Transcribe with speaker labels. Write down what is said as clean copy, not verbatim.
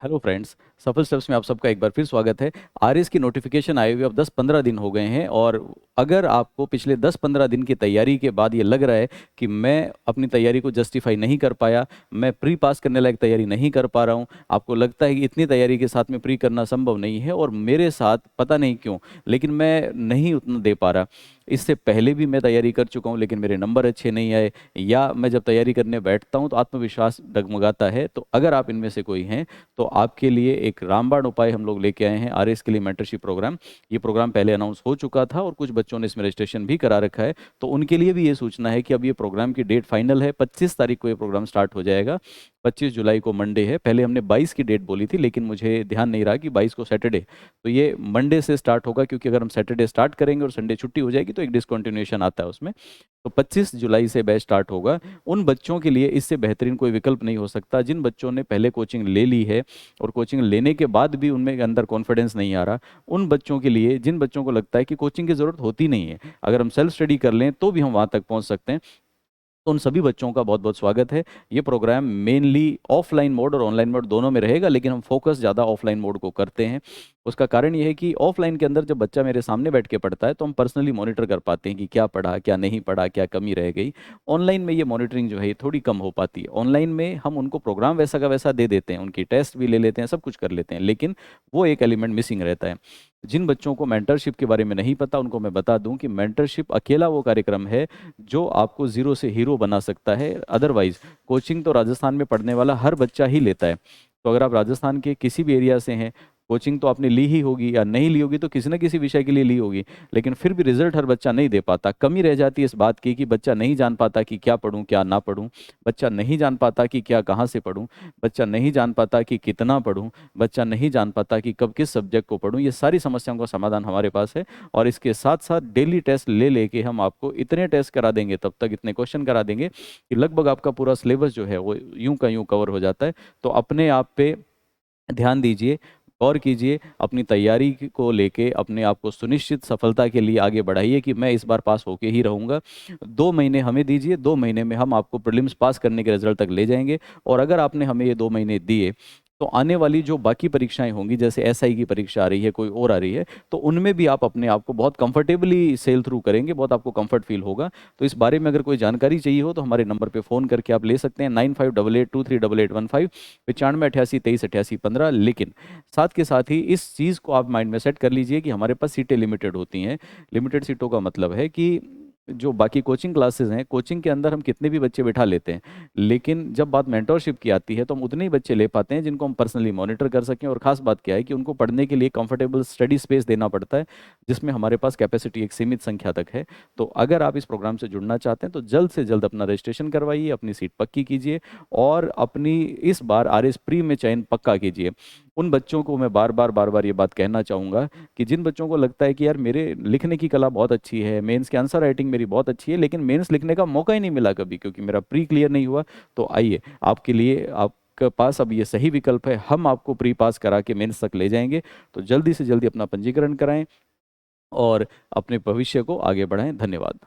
Speaker 1: Hello friends, सफल steps में आप सबका एक बार फिर स्वागत है। आरएस की नोटिफिकेशन आए हुए अब 10-15 दिन हो गए हैं और अगर आपको पिछले 10-15 दिन की तैयारी के बाद ये लग रहा है कि मैं अपनी तैयारी को जस्टिफाई नहीं कर पाया, मैं प्री पास करने लायक तैयारी नहीं कर पा रहा हूँ, आपको लगता है कि इतनी तैयारी के साथ में प्री करना संभव नहीं है और मेरे साथ पता नहीं क्यों लेकिन मैं नहीं उतना दे पा रहा, इससे पहले भी मैं तैयारी कर चुका हूँ लेकिन मेरे नंबर अच्छे नहीं आए, या मैं जब तैयारी करने बैठता हूँ तो आत्मविश्वास डगमगाता है, तो अगर आप इनमें से कोई हैं तो आपके लिए एक रामबाण उपाय हम लोग लेके आए हैं, आरएस के लिए मेंटरशिप प्रोग्राम। ये प्रोग्राम पहले अनाउंस हो चुका था और कुछ बच्चों ने इसमें रजिस्ट्रेशन भी करा रखा है, तो उनके लिए भी ये सूचना है कि अब ये प्रोग्राम की डेट फाइनल है। 25 तारीख को ये प्रोग्राम स्टार्ट हो जाएगा। 25 जुलाई को मंडे है। पहले हमने 22 की डेट बोली थी लेकिन मुझे ध्यान नहीं रहा कि 22 को सैटरडे, तो ये मंडे से स्टार्ट होगा, क्योंकि अगर हम सैटरडे स्टार्ट करेंगे और संडे छुट्टी हो जाएगी तो एक डिसकंटिन्यूएशन आता है उसमें। तो 25 जुलाई से बैच स्टार्ट होगा। उन बच्चों के लिए इससे बेहतरीन कोई विकल्प नहीं हो सकता जिन बच्चों ने पहले कोचिंग ले ली है और कोचिंग लेने के बाद भी उनमें अंदर कॉन्फिडेंस नहीं आ रहा। उन बच्चों के लिए, जिन बच्चों को लगता है कि कोचिंग की ज़रूरत होती नहीं है, अगर हम सेल्फ स्टडी कर लें तो भी हम वहाँ तक पहुँच सकते हैं, तो उन सभी बच्चों का बहुत बहुत स्वागत है। ये प्रोग्राम मेनली ऑफलाइन मोड और ऑनलाइन मोड दोनों में रहेगा, लेकिन हम फोकस ज़्यादा ऑफलाइन मोड को करते हैं। उसका कारण ये है कि ऑफलाइन के अंदर जब बच्चा मेरे सामने बैठ के पढ़ता है तो हम पर्सनली मॉनिटर कर पाते हैं कि क्या पढ़ा, क्या नहीं पढ़ा, क्या कमी रह गई। ऑनलाइन में ये मॉनिटरिंग जो है ये थोड़ी कम हो पाती है। ऑनलाइन में हम उनको प्रोग्राम वैसा का वैसा दे देते हैं, उनकी टेस्ट भी ले लेते हैं, सब कुछ कर लेते हैं, लेकिन वो एक एलिमेंट मिसिंग रहता है। जिन बच्चों को मेंटरशिप के बारे में नहीं पता उनको मैं बता दूं कि मेंटरशिप अकेला वो कार्यक्रम है जो आपको जीरो से हीरो बना सकता है। अदरवाइज कोचिंग तो राजस्थान में पढ़ने वाला हर बच्चा ही लेता है। तो अगर आप राजस्थान के किसी भी एरिया से हैं, कोचिंग तो आपने ली ही होगी या नहीं ली होगी तो किसी न किसी विषय के लिए ली होगी, लेकिन फिर भी रिजल्ट हर बच्चा नहीं दे पाता। कमी रह जाती है इस बात की कि बच्चा नहीं जान पाता कि क्या पढ़ूं क्या ना पढ़ूं, बच्चा नहीं जान पाता कि क्या कहाँ से पढ़ूं, बच्चा नहीं जान पाता कि कितना पढ़ूं, बच्चा नहीं जान पाता कि कब किस सब्जेक्ट को पढूं। ये सारी समस्याओं का समाधान हमारे पास है और इसके साथ साथ डेली टेस्ट ले लेके हम आपको इतने टेस्ट करा देंगे, तब तक इतने क्वेश्चन करा देंगे कि लगभग आपका पूरा सिलेबस जो है वो यूं का यूं कवर हो जाता है। तो अपने आप पे ध्यान दीजिए, गौर कीजिए, अपनी तैयारी को लेके अपने आप को सुनिश्चित सफलता के लिए आगे बढ़ाइए कि मैं इस बार पास होके ही रहूंगा। 2 महीने हमें दीजिए, 2 महीने में हम आपको प्रीलिम्स पास करने के रिजल्ट तक ले जाएंगे। और अगर आपने हमें ये 2 महीने दिए तो आने वाली जो बाकी परीक्षाएं होंगी, जैसे एसआई की परीक्षा आ रही है, कोई और आ रही है, तो उनमें भी आप अपने आप को बहुत कंफर्टेबली सेल थ्रू करेंगे, बहुत आपको कंफर्ट फील होगा। तो इस बारे में अगर कोई जानकारी चाहिए हो तो हमारे नंबर पे फ़ोन करके आप ले सकते हैं, 9588238815, 9588238815। लेकिन साथ के साथ ही इस चीज़ को आप माइंड में सेट कर लीजिए कि हमारे पास सीटें लिमिटेड होती हैं। लिमिटेड सीटों का मतलब है कि जो बाकी कोचिंग क्लासेस हैं, कोचिंग के अंदर हम कितने भी बच्चे बिठा लेते हैं, लेकिन जब बात मेंटरशिप की आती है तो हम उतने ही बच्चे ले पाते हैं जिनको हम पर्सनली मॉनिटर कर सकें। और खास बात क्या है कि उनको पढ़ने के लिए कंफर्टेबल स्टडी स्पेस देना पड़ता है, जिसमें हमारे पास कैपेसिटी एक सीमित संख्या तक है। तो अगर आप इस प्रोग्राम से जुड़ना चाहते हैं तो जल्द से जल्द अपना रजिस्ट्रेशन करवाइए, अपनी सीट पक्की कीजिए और अपनी इस बार आरएस प्री में चयन पक्का कीजिए। उन बच्चों को मैं बार बार ये बात कहना चाहूँगा कि जिन बच्चों को लगता है कि यार मेरे लिखने की कला बहुत अच्छी है, मेंस की आंसर राइटिंग मेरी बहुत अच्छी है, लेकिन मेंस लिखने का मौका ही नहीं मिला कभी क्योंकि मेरा प्री क्लियर नहीं हुआ, तो आइए, आपके लिए आपके पास अब ये सही विकल्प है। हम आपको प्री पास करा के मेंस तक ले जाएंगे। तो जल्दी से जल्दी अपना पंजीकरण कराएं और अपने भविष्य को आगे बढ़ाएं। धन्यवाद।